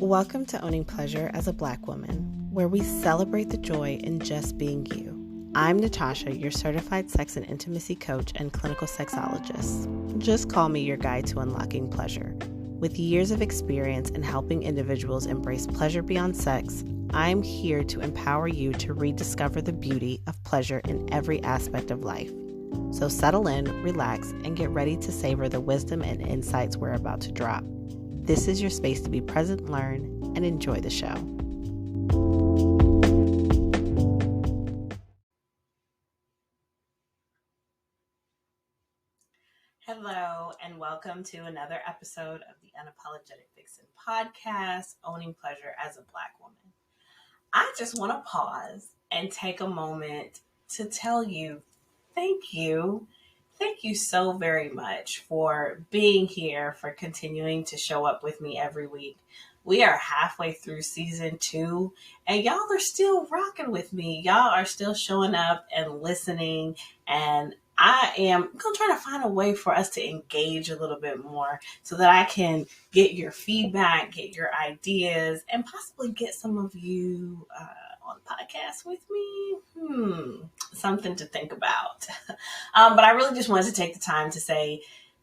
Welcome to Owning Pleasure as a Black Woman, where we celebrate the joy in just being you. I'm Natasha, your certified sex and intimacy coach and clinical sexologist. Just call me your guide to unlocking pleasure. With years of experience in helping individuals embrace pleasure beyond sex, I'm here to empower you to rediscover the beauty of pleasure in every aspect of life. So settle in, relax, and get ready to savor the wisdom and insights we're about to drop. This is your space to be present, learn, and enjoy the show. Hello, and welcome to another episode of the Unapologetic Vixen podcast, Owning Pleasure as a Black Woman. I just want to pause and take a moment to tell you thank you. Thank you so very much for being here, for continuing to show up with me every week. We are halfway through season 2, and y'all are still rocking with me. Y'all are still showing up and listening, and I am going to try to find a way for us to engage a little bit more so that I can get your feedback, get your ideas, and possibly get some of you on the podcast with me. Something to think about. But I really just wanted to take the time to say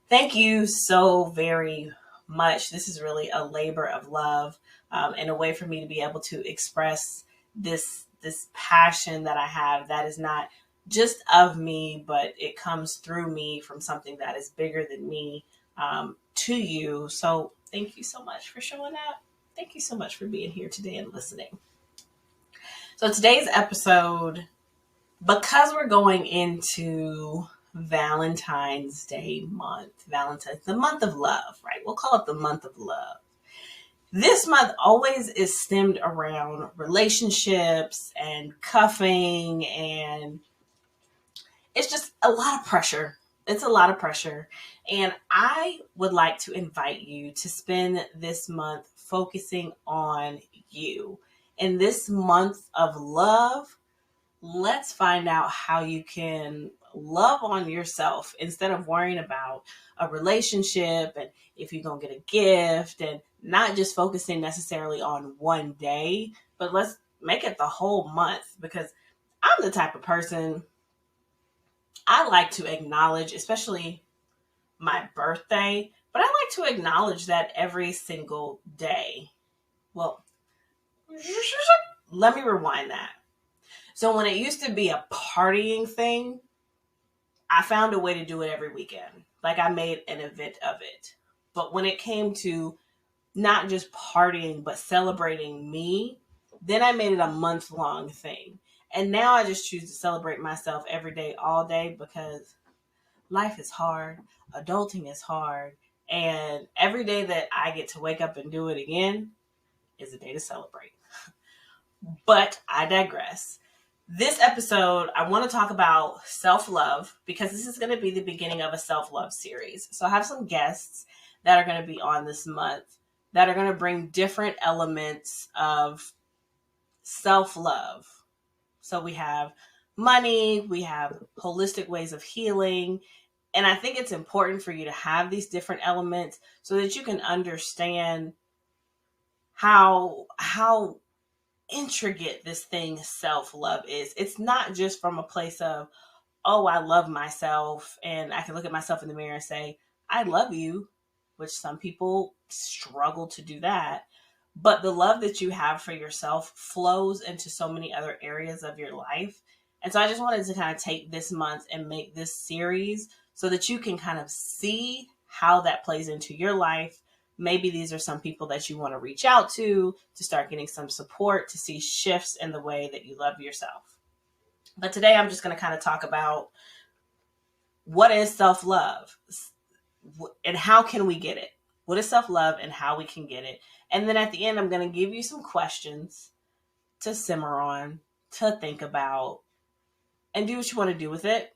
thank you so very much. This is really a labor of love and a way for me to be able to express this passion that I have that is not just of me, but it comes through me from something that is bigger than me to you. So thank you so much for showing up. Thank you so much for being here today and listening. So today's episode, because we're going into Valentine's Day month, the month of love, right? We'll call it the month of love. This month always is stemmed around relationships and cuffing, and it's just a lot of pressure. It's a lot of pressure. And I would like to invite you to spend this month focusing on you. In this month of love, let's find out how you can love on yourself instead of worrying about a relationship and if you're going to get a gift, and not just focusing necessarily on one day, but let's make it the whole month, because I'm the type of person I like to acknowledge, especially my birthday, but I like to acknowledge that every single day. Well, let me rewind that. So when it used to be a partying thing, I found a way to do it every weekend. Like, I made an event of it. But when it came to not just partying, but celebrating me, then I made it a month-long thing. And now I just choose to celebrate myself every day, all day, because life is hard. Adulting is hard. And every day that I get to wake up and do it again is a day to celebrate. But I digress. This episode, I want to talk about self-love, because this is going to be the beginning of a self-love series. So I have some guests that are going to be on this month that are going to bring different elements of self-love. So we have money, we have holistic ways of healing. And I think it's important for you to have these different elements so that you can understand how intricate this thing self-love is. It's not just from a place of, oh, I love myself, and I can look at myself in the mirror and say, I love you, which some people struggle to do that. But the love that you have for yourself flows into so many other areas of your life. And so I just wanted to kind of take this month and make this series so that you can kind of see how that plays into your life. Maybe these are some people that you want to reach out to start getting some support, to see shifts in the way that you love yourself. But today I'm just going to kind of talk about what is self-love and how can we get it? What is self-love and how we can get it? And then at the end, I'm going to give you some questions to simmer on, to think about, and do what you want to do with it,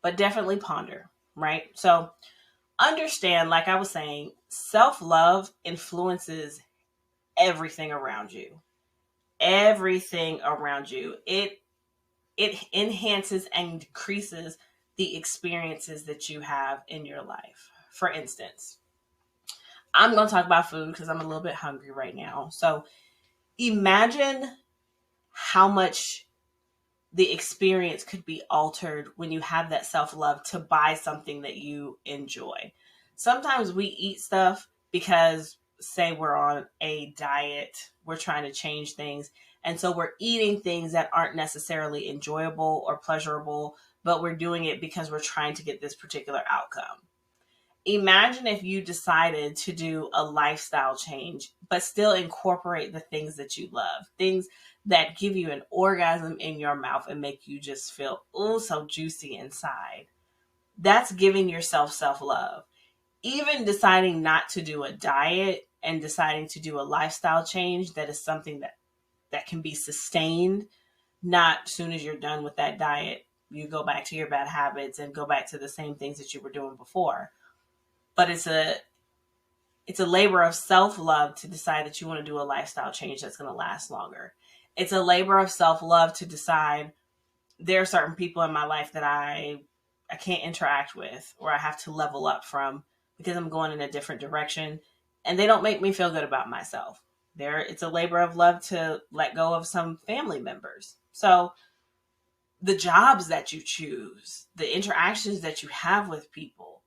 but definitely ponder, right? So understand, like I was saying, self-love influences everything around you. Everything around you. It enhances and decreases the experiences that you have in your life. For instance, I'm going to talk about food because I'm a little bit hungry right now. So imagine how much the experience could be altered when you have that self-love to buy something that you enjoy. Sometimes we eat stuff because, say, we're on a diet, we're trying to change things, and so we're eating things that aren't necessarily enjoyable or pleasurable, but we're doing it because we're trying to get this particular outcome. Imagine if you decided to do a lifestyle change, but still incorporate the things that you love, things that give you an orgasm in your mouth and make you just feel, oh, so juicy inside. That's giving yourself self love. Even deciding not to do a diet and deciding to do a lifestyle change that is something that can be sustained, not as soon as you're done with that diet, you go back to your bad habits and go back to the same things that you were doing before. But it's a labor of self-love to decide that you want to do a lifestyle change that's going to last longer. It's a labor of self-love to decide there are certain people in my life that I can't interact with or I have to level up from because I'm going in a different direction and they don't make me feel good about myself. It's a labor of love to let go of some family members. So the jobs that you choose, the interactions that you have with people,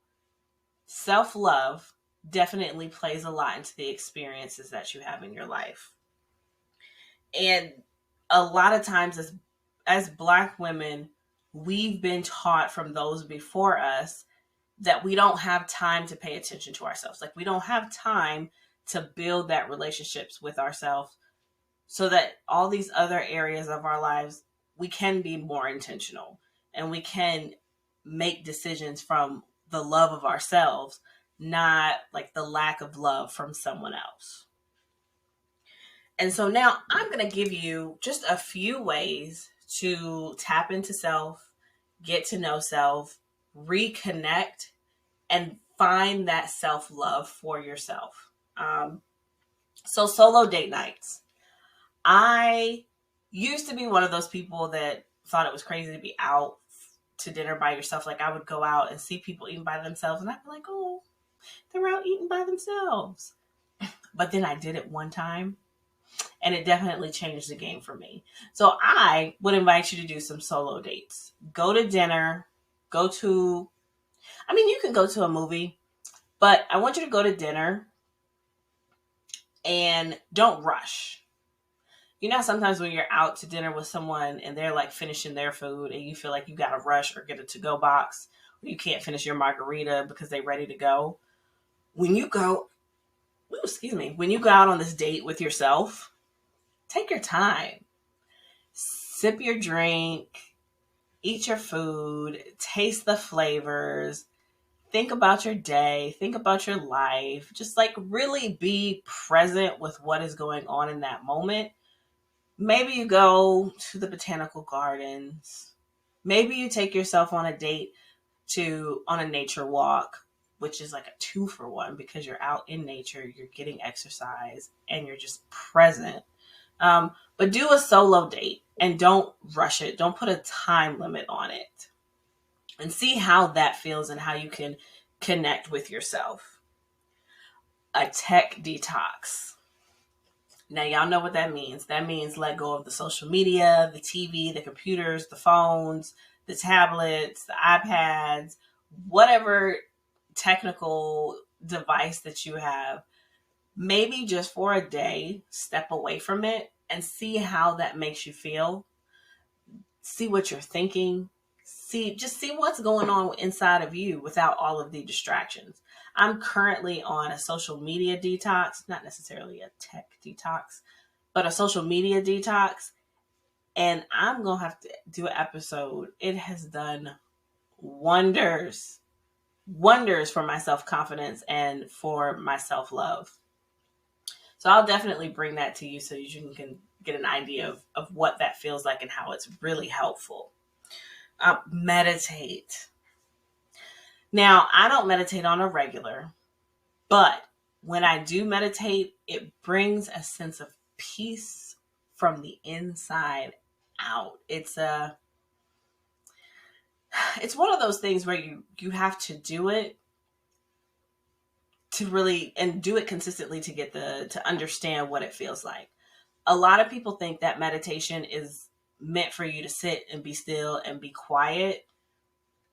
self-love definitely plays a lot into the experiences that you have in your life. And a lot of times as Black women, we've been taught from those before us that we don't have time to pay attention to ourselves. Like we don't have time to build that relationships with ourselves so that all these other areas of our lives, we can be more intentional and we can make decisions from the love of ourselves, not like the lack of love from someone else. And so now I'm going to give you just a few ways to tap into self, get to know self, reconnect, and find that self love for yourself. So, solo date nights. I used to be one of those people that thought it was crazy to be out to dinner by yourself. Like I would go out and see people eating by themselves and I'd be like, oh, they're out eating by themselves. But then I did it one time and it definitely changed the game for me. So I would invite you to do some solo dates. Go to dinner, you can go to a movie, but I want you to go to dinner and don't rush. You know, sometimes when you're out to dinner with someone and they're like finishing their food and you feel like you got to rush or get a to-go box, or you can't finish your margarita because they're ready to go. When you go, when you go out on this date with yourself, take your time. Sip your drink, eat your food, taste the flavors, think about your day, think about your life. Just like really be present with what is going on in that moment. Maybe you go to the botanical gardens. Maybe you take yourself on a date on a nature walk, which is like a 2-for-1 because you're out in nature, you're getting exercise, and you're just present. But do a solo date and don't rush it. Don't put a time limit on it. And see how that feels and how you can connect with yourself. A tech detox. Now, y'all know what that means. That means let go of the social media, the TV, the computers, the phones, the tablets, the iPads, whatever technical device that you have. Maybe just for a day, step away from it and see how that makes you feel. See what you're thinking. See what's going on inside of you without all of the distractions. I'm currently on a social media detox, not necessarily a tech detox, but a social media detox. And I'm going to have to do an episode. It has done wonders for my self-confidence and for my self-love. So I'll definitely bring that to you so you can get an idea of what that feels like and how it's really helpful. Meditate. Now, I don't meditate on a regular, but when I do meditate, it brings a sense of peace from the inside out. It's one of those things where you have to do it to really, and do it consistently to get to understand what it feels like. A lot of people think that meditation is meant for you to sit and be still and be quiet.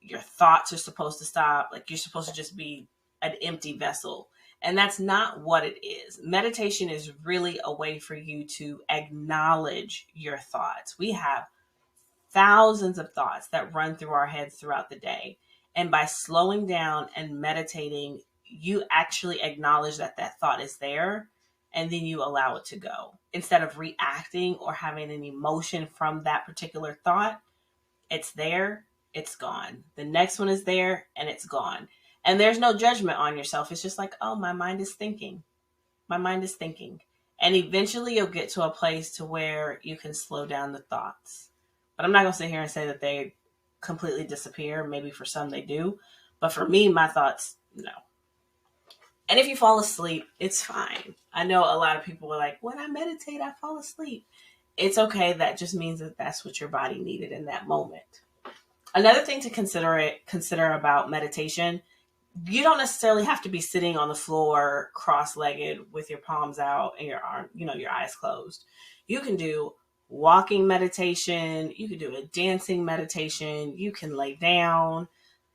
Your thoughts are supposed to stop. Like, you're supposed to just be an empty vessel. And that's not what it is. Meditation is really a way for you to acknowledge your thoughts. We have thousands of thoughts that run through our heads throughout the day. And by slowing down and meditating, you actually acknowledge that that thought is there, and then you allow it to go. Instead of reacting or having an emotion from that particular thought, it's there, it's gone. The next one is there, and it's gone. And there's no judgment on yourself. It's just like, oh, my mind is thinking. My mind is thinking. And eventually you'll get to a place to where you can slow down the thoughts. But I'm not going to sit here and say that they completely disappear. Maybe for some they do. But for me, my thoughts, no. And if you fall asleep, it's fine. I know a lot of people are like, when I meditate, I fall asleep. It's okay. That just means that that's what your body needed in that moment. Another thing to consider about meditation, you don't necessarily have to be sitting on the floor cross-legged with your palms out and your arm, your eyes closed. You can do walking meditation. You can do a dancing meditation. You can lay down.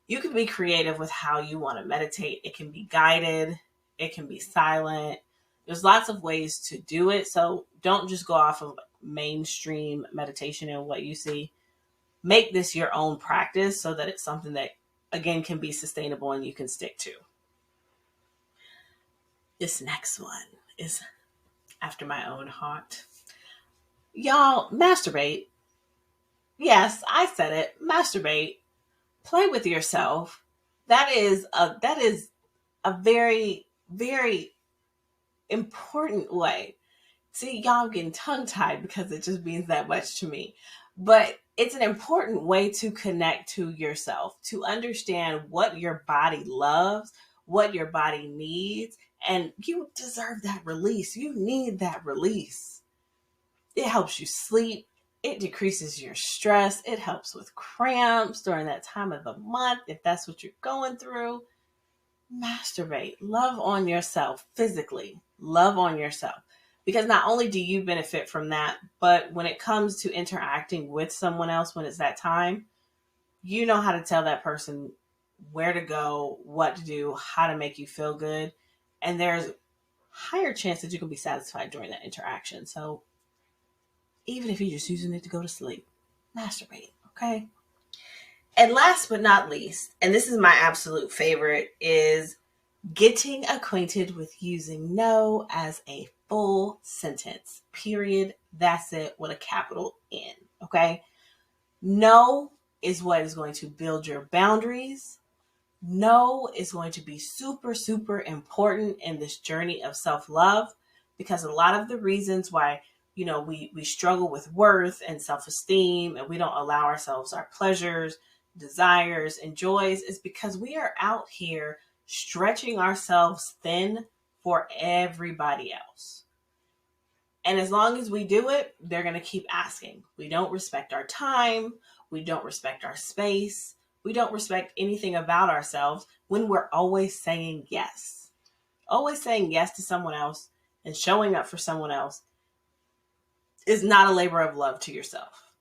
You can be creative with how you want to meditate. It can be guided. It can be silent. There's lots of ways to do it. So don't just go off of mainstream meditation and what you see. Make this your own practice so that it's something that, again, can be sustainable and you can stick to. This next one is after my own heart. Y'all, masturbate. Yes, I said it. Masturbate. Play with yourself. That is a very, very important way. See, y'all, I'm getting tongue-tied because it just means that much to me. But it's an important way to connect to yourself, to understand what your body loves, what your body needs, and you deserve that release. You need that release. It helps you sleep. It decreases your stress. It helps with cramps during that time of the month, if that's what you're going through. Masturbate. Love on yourself physically. Love on yourself. Because not only do you benefit from that, but when it comes to interacting with someone else when it's that time, you know how to tell that person where to go, what to do, how to make you feel good. And there's a higher chance that you can be satisfied during that interaction. So even if you're just using it to go to sleep, masturbate, okay? And last but not least, and this is my absolute favorite, is getting acquainted with using no as a full sentence. Period. That's it, with a capital N. Okay? No is what is going to build your boundaries. No is going to be super, super important in this journey of self-love, because a lot of the reasons why, we struggle with worth and self-esteem, and we don't allow ourselves our pleasures, desires, and joys is because we are out here stretching ourselves thin for everybody else. And as long as we do it, they're going to keep asking. We don't respect our time. We don't respect our space. We don't respect anything about ourselves when we're always saying yes. Always saying yes to someone else and showing up for someone else is not a labor of love to yourself.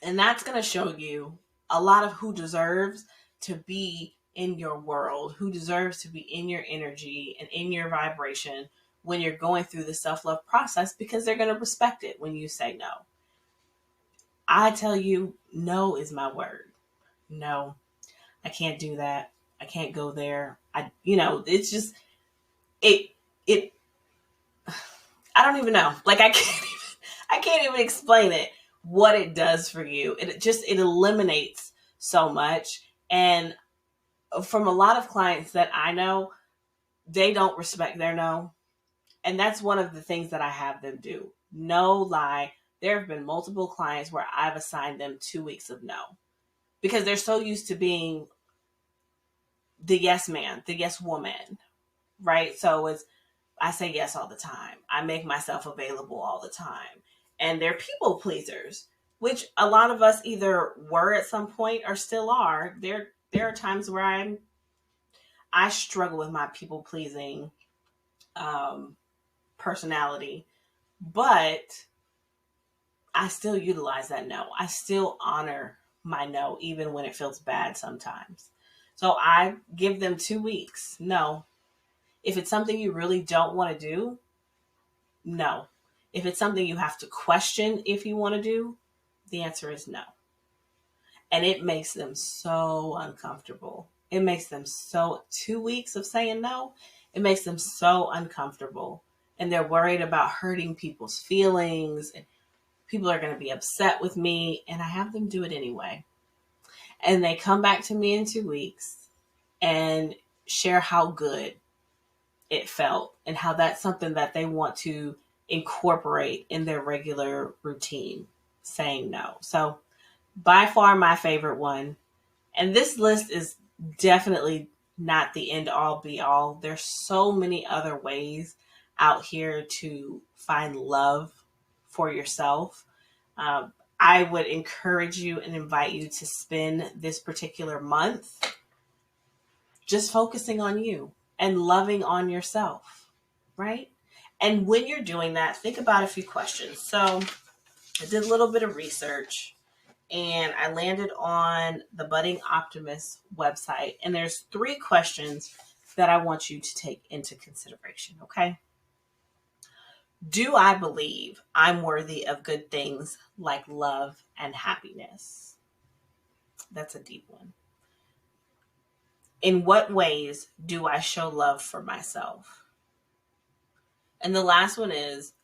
And that's going to show you a lot of who deserves to be in your world, who deserves to be in your energy and in your vibration when you're going through the self-love process, because they're going to respect it when you say no. I tell you, no is my word. No, I can't do that. I can't go there. It's just, it, I don't even know. Like, I can't even explain it, what it does for you. It eliminates so much. And from a lot of clients that I know, they don't respect their no. And that's one of the things that I have them do. No lie. There have been multiple clients where I've assigned them 2 weeks of no, because they're so used to being the yes man, the yes woman, right? So I say yes all the time. I make myself available all the time. And they're people pleasers, which a lot of us either were at some point or still are. There are times where I struggle with my people pleasing personality, but I still utilize that no. I still honor my no, even when it feels bad sometimes. So I give them 2 weeks. No. If it's something you really don't want to do, no. If it's something you have to question if you want to do, the answer is no. And it makes them so uncomfortable. It makes them 2 weeks of saying no, it makes them so uncomfortable. And they're worried about hurting people's feelings. And people are going to be upset with me. And I have them do it anyway. And they come back to me in 2 weeks and share how good it felt and how that's something that they want to incorporate in their regular routine, saying no. So by far my favorite one. And this list is definitely not the end all be all. There's so many other ways out here to find love for yourself. I would encourage you and invite you to spend this particular month just focusing on you and loving on yourself, right? And when you're doing that, think about a few questions. So I did a little bit of research and I landed on the Budding Optimist website. And there's 3 questions that I want you to take into consideration, okay? Do I believe I'm worthy of good things like love and happiness? That's a deep one. In what ways do I show love for myself? And the last one is,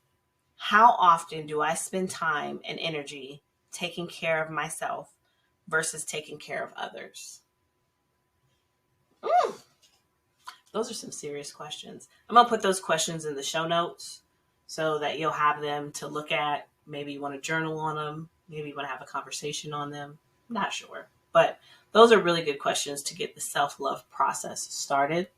how often do I spend time and energy taking care of myself versus taking care of others? Those are some serious questions. I'm going to put those questions in the show notes so that you'll have them to look at. Maybe you want to journal on them. Maybe you want to have a conversation on them. I'm not sure. But those are really good questions to get the self-love process started.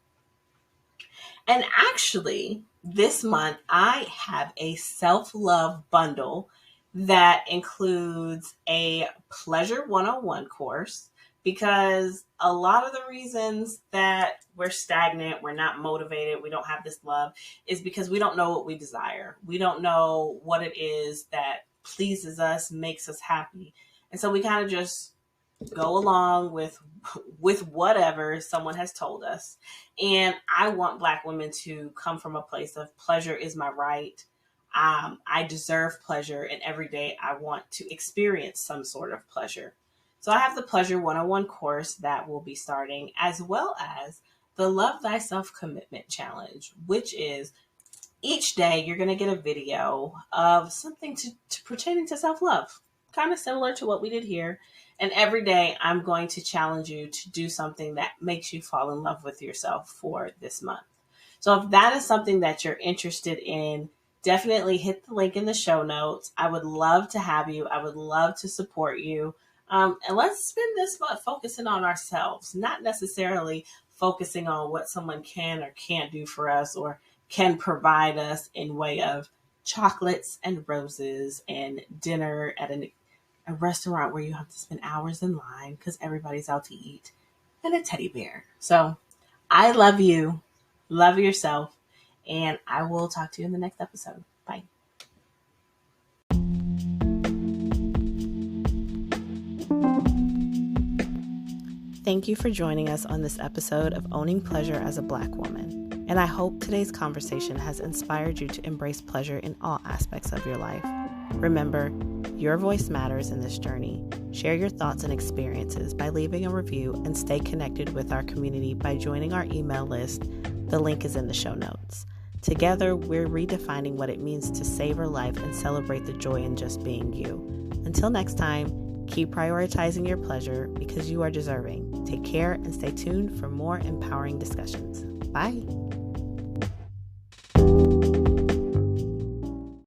And actually, this month, I have a self-love bundle that includes a Pleasure 101 course, because a lot of the reasons that we're stagnant, we're not motivated, we don't have this love, is because we don't know what we desire. We don't know what it is that pleases us, makes us happy. And so we kind of just go along with whatever someone has told us. And I want Black women to come from a place of pleasure is my right. I deserve pleasure, and every day I want to experience some sort of pleasure. So I have the Pleasure 101 course that will be starting, as well as the Love Thyself Commitment Challenge, which is each day you're going to get a video of something to pertaining to self-love, kind of similar to what we did here. And every day I'm going to challenge you to do something that makes you fall in love with yourself for this month. So if that is something that you're interested in, definitely hit the link in the show notes. I would love to have you. I would love to support you. And let's spend this month focusing on ourselves, not necessarily focusing on what someone can or can't do for us or can provide us in way of chocolates and roses and dinner at a restaurant where you have to spend hours in line because everybody's out to eat, and a teddy bear. So I love you, love yourself, and I will talk to you in the next episode. Bye. Thank you for joining us on this episode of Owning Pleasure as a Black Woman. And I hope today's conversation has inspired you to embrace pleasure in all aspects of your life. Remember, your voice matters in this journey. Share your thoughts and experiences by leaving a review, and stay connected with our community by joining our email list. The link is in the show notes. Together, we're redefining what it means to savor life and celebrate the joy in just being you. Until next time, keep prioritizing your pleasure because you are deserving. Take care and stay tuned for more empowering discussions. Bye.